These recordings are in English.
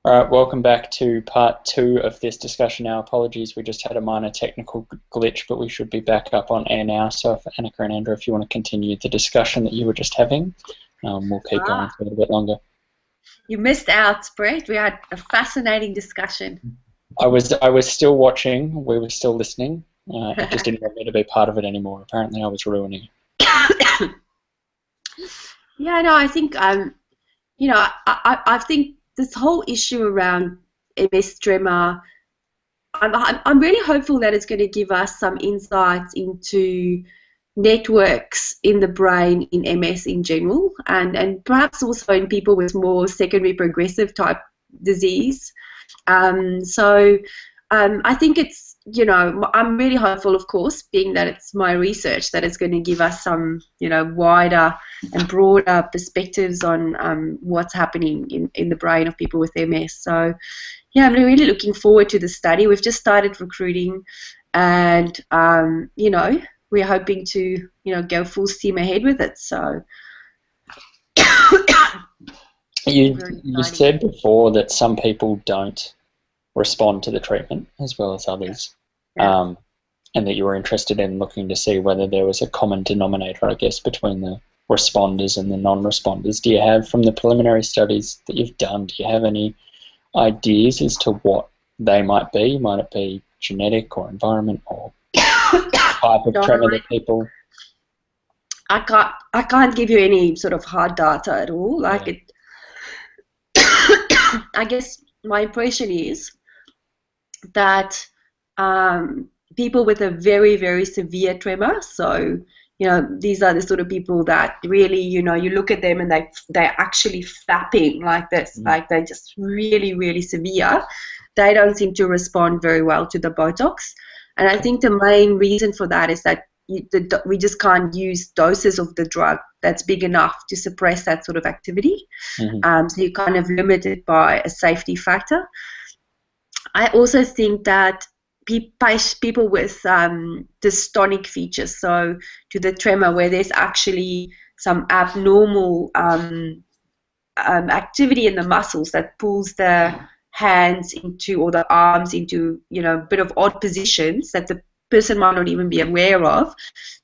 All right, welcome back to part two of this discussion. Our apologies, we just had a minor technical glitch, but we should be back up on air now. So if Anneke and Andrew, if you want to continue the discussion that you were just having, we'll keep going Ah, for a little bit longer. you missed out, Brett. We had a fascinating discussion. I was still watching, we were still listening. It just didn't want me to be part of it anymore. Apparently I was ruining it. Yeah, no, I think I think this whole issue around MS tremor, I'm really hopeful that it's going to give us some insights into networks in the brain in MS in general, and perhaps also in people with more secondary progressive type disease. I think it's, I'm really hopeful, of course, being that it's my research, that it's going to give us some, wider and broader perspectives on what's happening in the brain of people with MS. So, yeah, I'm really looking forward to the study. We've just started recruiting, and, we're hoping to, go full steam ahead with it. So, You, very you exciting. said before that some people don't respond to the treatment as well as others. Yeah. Um, and that you were interested in looking to see whether there was a common denominator, I guess, between the responders and the non-responders. Do you have, from the preliminary studies that you've done, do you have any ideas as to what they might be? Might it be genetic or environment or type of No, tremor that people... I can't give you any sort of hard data at all. Like Yeah. it, I guess my impression is that people with a very, very severe tremor, so these are the sort of people that really, you look at them and they're actually flapping like this, Mm. like they're just really, really severe. They don't seem to respond very well to the Botox. And I Okay. think the main reason for that is that we just can't use doses of the drug that's big enough to suppress that sort of activity. Hmm. So you're kind of limited by a safety factor. I also think that people with dystonic features, so to the tremor where there's actually some abnormal activity in the muscles that pulls the hands into or the arms into a bit of odd positions that the person might not even be aware of.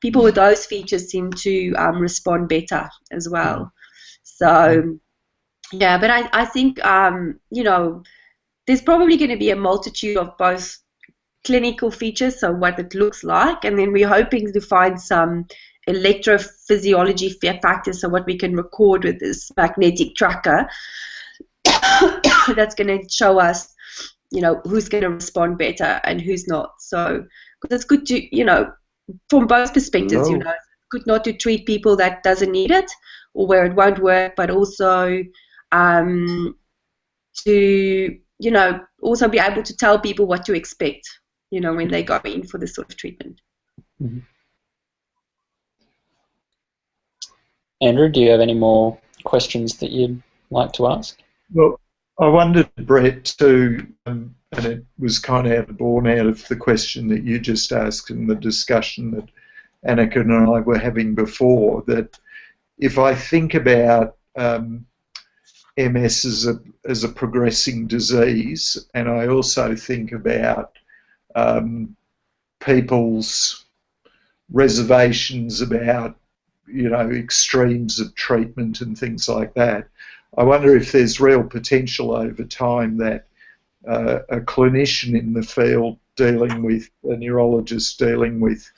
People with those features seem to respond better as Hmm. well. So yeah, but I think there's probably going to be a multitude of both clinical features, so what it looks like, and then we're hoping to find some electrophysiology factors, so what we can record with this magnetic tracker that's going to show us, who's going to respond better and who's not. So, because it's good to, from both perspectives, Hello. it's good not to treat people that doesn't need it or where it won't work, but also um, to also be able to tell people what to expect when they go in for this sort of treatment. Hmm. Andrew, do you have any more questions that you'd like to ask? Well, I wondered, Brett, too, and it was kind of born out of the question that you just asked in the discussion that Anneke and I were having before, that if I think about MS as a progressing disease, and I also think about um, people's reservations about extremes of treatment and things like that. I wonder if there's real potential over time that a clinician in the field dealing with a neurologist dealing with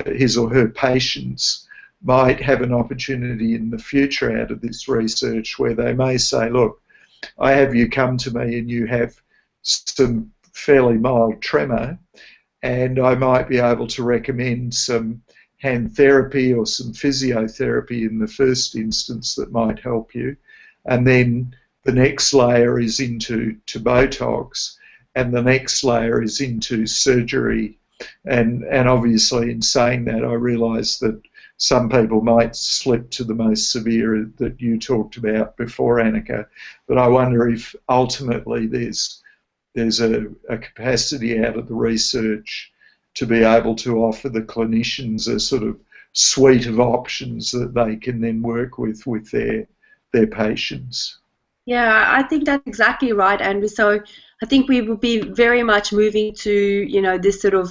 his or her patients might have an opportunity in the future out of this research where they may say, look, I have you come to me and you have some fairly mild tremor, and I might be able to recommend some hand therapy or some physiotherapy in the first instance that might help you. And then the next layer is into Botox, and the next layer is into surgery. And obviously in saying that, I realise that some people might slip to the most severe that you talked about before, Anneke. But I wonder if ultimately there's a capacity out of the research to be able to offer the clinicians a sort of suite of options that they can then work with their patients. Yeah, I think that's exactly right, Andrew. So I think we will be very much moving to, this sort of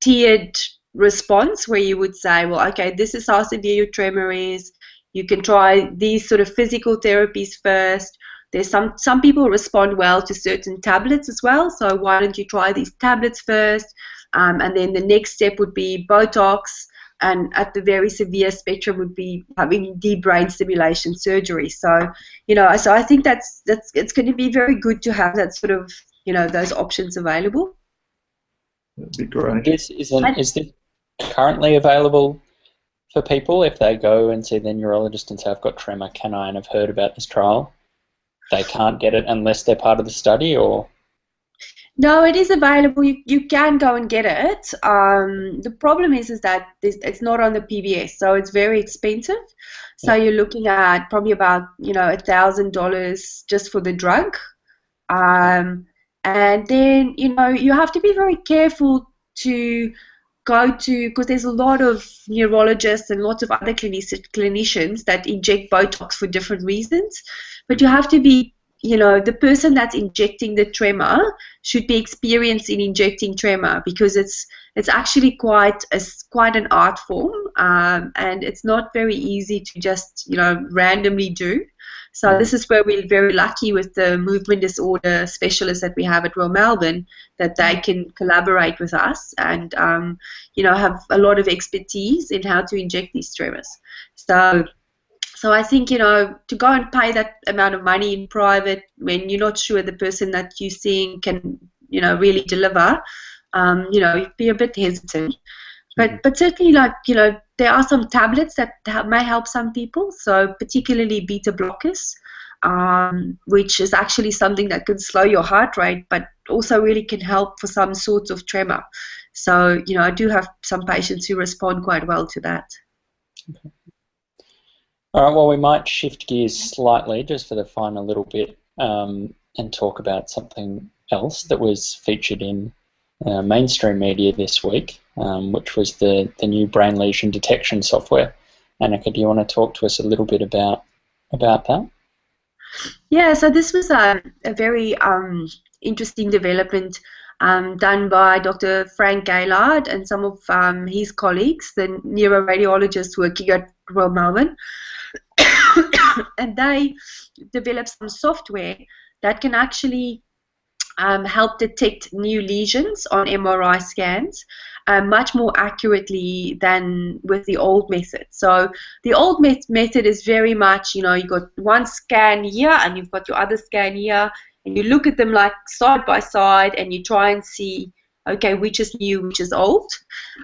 tiered response where you would say, well, okay, this is how severe your tremor is. You can try these sort of physical therapies first. There's some people respond well to certain tablets as well. So why don't you try these tablets first? And then the next step would be Botox. And at the very severe spectrum would be having deep brain stimulation surgery. So, so I think that's it's going to be very good to have that sort of, those options available. That'd be great. Is this currently available for people if they go and see their neurologist and say, I've got tremor, can I, and have heard about this trial? They can't get it unless they're part of the study, or? No, it is available. You can go and get it. The problem is that it's not on the PBS, so it's very expensive. So you're looking at probably about $1,000 just for the drug. And then you have to be very careful to go to, because there's a lot of neurologists and lots of other clinicians that inject Botox for different reasons. But you have to be, the person that's injecting the tremor should be experienced in injecting tremor, because it's actually quite an art form, and it's not very easy to just randomly do. So this is where we're very lucky with the movement disorder specialists that we have at Royal Melbourne, that they can collaborate with us and have a lot of expertise in how to inject these tremors. So I think, to go and pay that amount of money in private when you're not sure the person that you're seeing can, really deliver, you'd be a bit hesitant. But certainly, there are some tablets that may help some people, so particularly beta blockers, which is actually something that can slow your heart rate, but also really can help for some sorts of tremor. So, I do have some patients who respond quite well to that. Okay. All right, well, we might shift gears slightly just for the final little bit and talk about something else that was featured in mainstream media this week, which was the new brain lesion detection software. Anneke, do you want to talk to us a little bit about that? Yeah, so this was a very interesting development done by Dr. Frank Gaillard and some of his colleagues, the neuroradiologists working at Royal Melbourne. And they developed some software that can actually help detect new lesions on MRI scans much more accurately than with the old method. So the old method is very much, you've got one scan here and you've got your other scan here, and you look at them like side by side and you try and see, okay, which is new, which is old.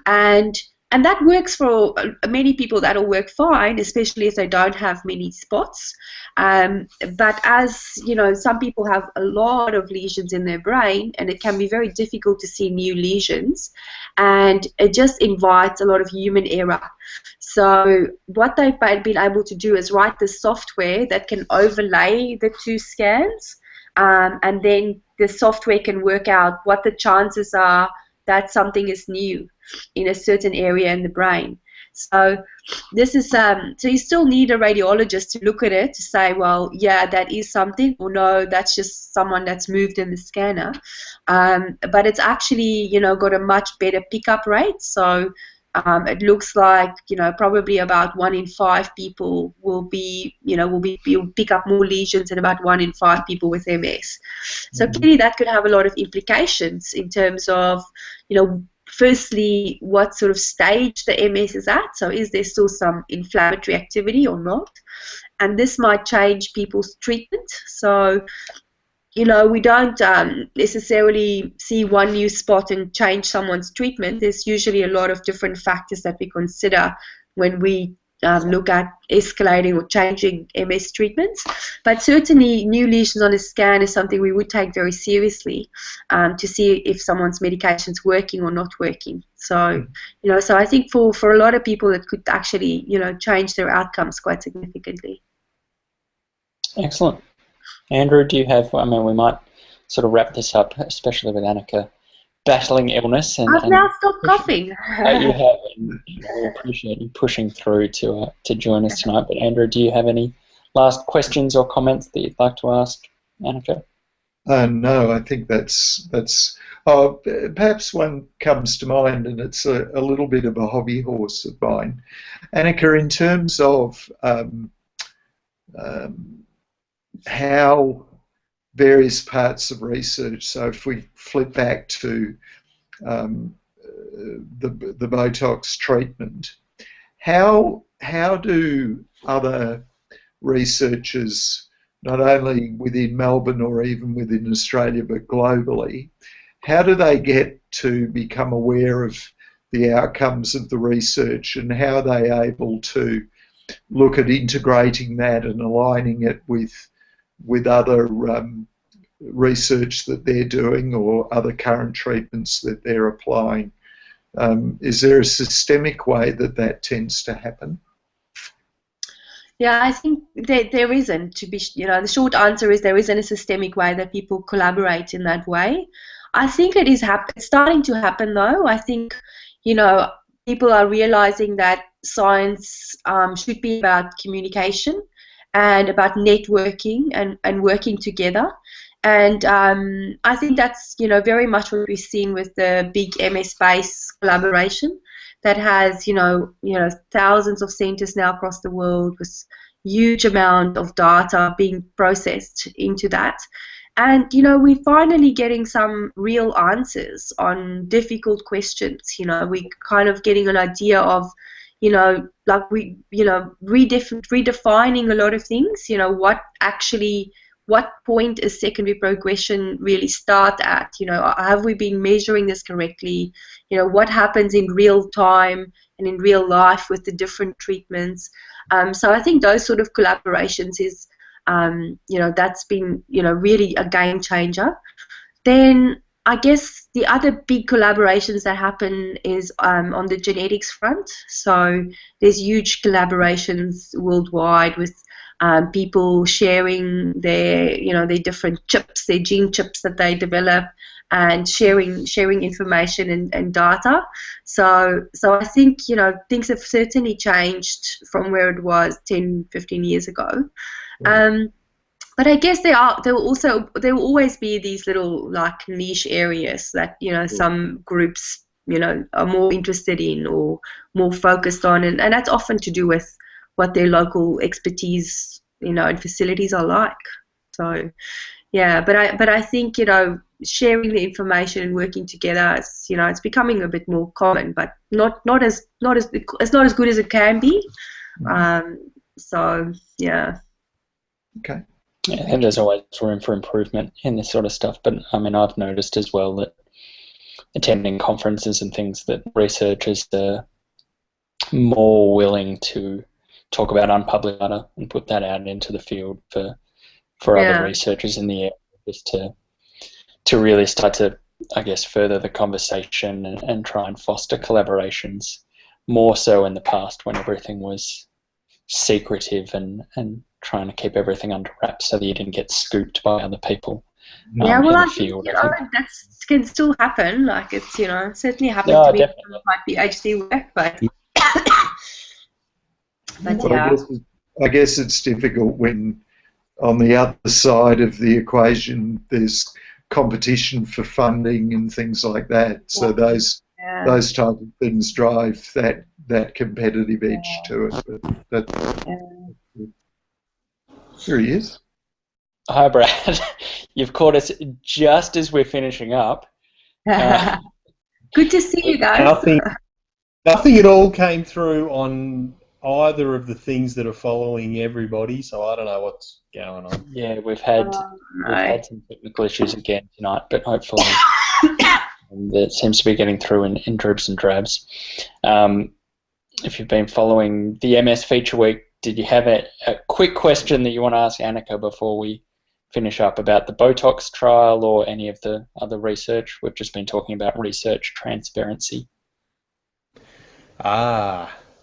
And that works for many people. That'll work fine, especially if they don't have many spots. But as some people have a lot of lesions in their brain, and it can be very difficult to see new lesions, and it just invites a lot of human error. So what they've been able to do is write the software that can overlay the two scans, and then the software can work out what the chances are that something is new in a certain area in the brain. So this is so you still need a radiologist to look at it to say, well, yeah, that is something, or no, that's just someone that's moved in the scanner. But it's actually got a much better pickup rate. So it looks like probably about 1 in 5 people will pick up more lesions than about 1 in 5 people with MS. So clearly that could have a lot of implications in terms of firstly, what sort of stage the MS is at. So is there still some inflammatory activity or not? And this might change people's treatment. So we don't necessarily see one new spot and change someone's treatment. There's usually a lot of different factors that we consider when we look at escalating or changing MS treatments. But certainly new lesions on a scan is something we would take very seriously to see if someone's medication's working or not working. So, so I think for a lot of people it could actually, change their outcomes quite significantly. Excellent. Andrew, do you have, we might sort of wrap this up, especially with Anneke battling illness. I've now stopped coughing. You have, and we appreciate you pushing through to join us tonight. But Andrew, do you have any last questions or comments that you'd like to ask, Anneke? No, I think that's. Oh, perhaps one comes to mind, and it's a little bit of a hobby horse of mine. Anneke, in terms of how various parts of research, so if we flip back to the Botox treatment, how do other researchers, not only within Melbourne or even within Australia but globally, how do they get to become aware of the outcomes of the research, and how are they able to look at integrating that and aligning it with other research that they're doing or other current treatments that they're applying? Is there a systemic way that tends to happen? Yeah, I think there isn't. The short answer is there isn't a systemic way that people collaborate in that way. I think it's starting to happen, though. I think, people are realizing that science should be about communication and about networking and working together. And I think that's, very much what we've seen with the big MS space collaboration that has, thousands of centers now across the world with huge amount of data being processed into that. And, we're finally getting some real answers on difficult questions. We're kind of getting an idea of, redefining a lot of things, what point is secondary progression really start at? Have we been measuring this correctly? What happens in real time and in real life with the different treatments? So I think those sort of collaborations is, that's been, really a game changer. Then I guess the other big collaborations that happen is on the genetics front. So there's huge collaborations worldwide with people sharing their different chips, their gene chips that they develop, and sharing information and data. So I think, things have certainly changed from where it was 10, 15 years ago. But I guess there will always be these little niche areas that some groups are more interested in or more focused on, and that's often to do with what their local expertise and facilities are like. So yeah, but I think sharing the information and working together is it's becoming a bit more common, but not as it's not as good as it can be. So yeah. Okay. Yeah, and there's always room for improvement in this sort of stuff. But I mean, I've noticed as well that attending conferences and things, that researchers are more willing to talk about unpublished data and put that out into the field for other researchers in the area, just to really start to, I guess, further the conversation and try and foster collaborations, more so in the past when everything was secretive and trying to keep everything under wraps so that you didn't get scooped by other people in the field. That can still happen. Like it's certainly happened to me with my PhD work, but yeah. I guess it's difficult when on the other side of the equation there's competition for funding and things like that. So those type of things drive that competitive edge to it. Here he is. Hi, Brad. You've caught us just as we're finishing up. Good to see you guys. Nothing at all came through on either of the things that are following everybody, so I don't know what's going on. Yeah, we've had some technical issues again tonight, but hopefully it seems to be getting through in dribs and drabs. If you've been following the MS Feature Week, did you have a quick question that you want to ask Anneke before we finish up about the Botox trial or any of the other research? We've just been talking about research transparency.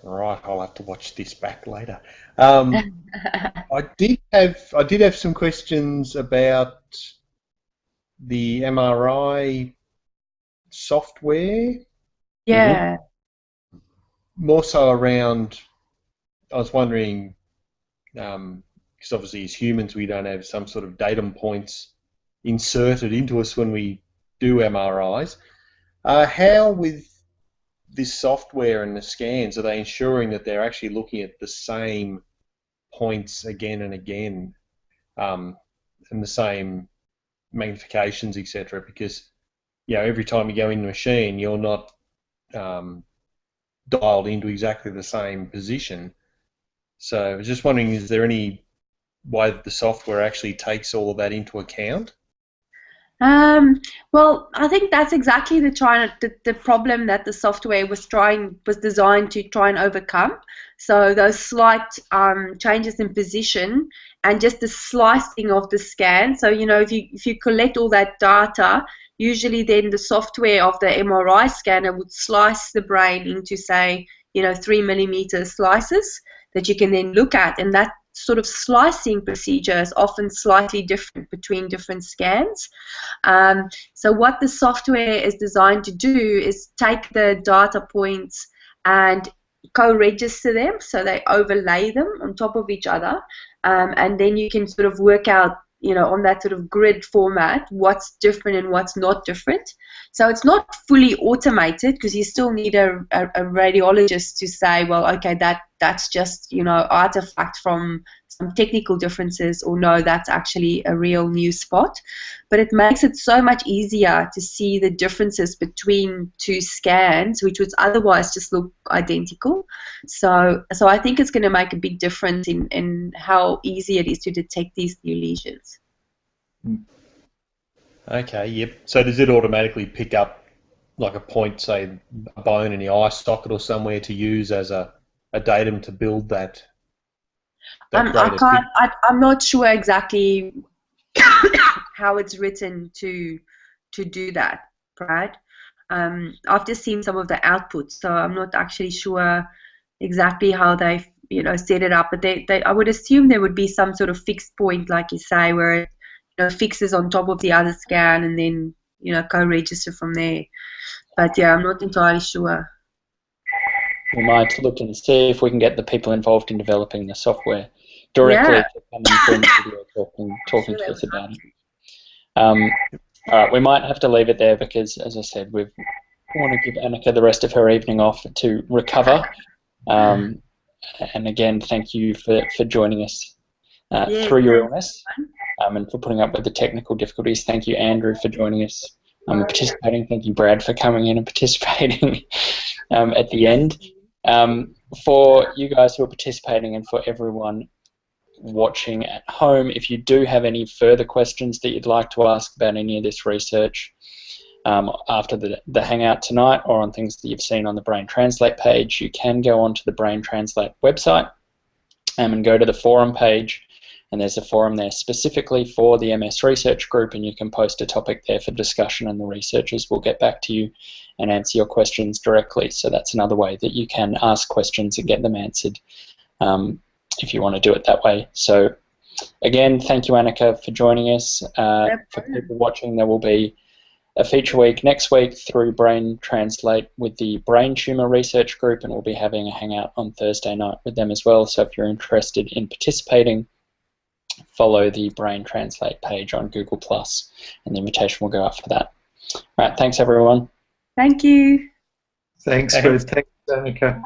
Right. I'll have to watch this back later. I did have some questions about the MRI software. Yeah. More so around, I was wondering because obviously as humans we don't have some sort of datum points inserted into us when we do MRIs. How with this software and the scans, are they ensuring that they're actually looking at the same points again and again, and the same magnifications, etc.? Because every time you go in the machine, you're not dialed into exactly the same position. So I was just wondering, is there any way that the software actually takes all of that into account? Well, I think that's exactly the problem that the software was designed to try and overcome. So those slight changes in position and just the slicing of the scan. So if you collect all that data, usually then the software of the MRI scanner would slice the brain into, say, 3 mm slices that you can then look at, and that sort of slicing procedure is often slightly different between different scans. So what the software is designed to do is take the data points and co-register them, so they overlay them on top of each other, and then you can sort of work out, on that sort of grid format, what's different and what's not different. So it's not fully automated, because you still need a radiologist to say, well, okay, that's just, artifact from some technical differences, or no, that's actually a real new spot. But it makes it so much easier to see the differences between two scans, which would otherwise just look identical. So I think it's going to make a big difference in how easy it is to detect these new lesions. Okay, yep. So does it automatically pick up like a point, say a bone in the eye socket or somewhere, to use as a datum to build that I'm not sure exactly how it's written to do that, Brad. I've just seen some of the outputs, so I'm not actually sure exactly how they've set it up. But I would assume there would be some sort of fixed point, like you say, where it fixes on top of the other scan and then co-register from there. But yeah, I'm not entirely sure. We might look and see if we can get the people involved in developing the software directly to come in for a video talking to us about it. All right, we might have to leave it there because, as I said, we want to give Anneke the rest of her evening off to recover. And again, thank you for joining us through your illness and for putting up with the technical difficulties. Thank you, Andrew, for joining us and participating. Thank you, Brad, for coming in and participating at the end. For you guys who are participating and for everyone watching at home, if you do have any further questions that you'd like to ask about any of this research after the hangout tonight, or on things that you've seen on the Brain Translate page, you can go onto the Brain Translate website and go to the forum page, and there's a forum there specifically for the MS research group, and you can post a topic there for discussion, and the researchers will get back to you and answer your questions directly. So that's another way that you can ask questions and get them answered if you want to do it that way. So again, thank you, Anneke, for joining us. For people watching, there will be a feature week next week through Brain Translate with the Brain Tumour Research Group, and we'll be having a hangout on Thursday night with them as well. So if you're interested in participating, follow the Brain Translate page on Google+, and the invitation will go out for that. All right, thanks everyone. Thanks. Thanks, Anneke.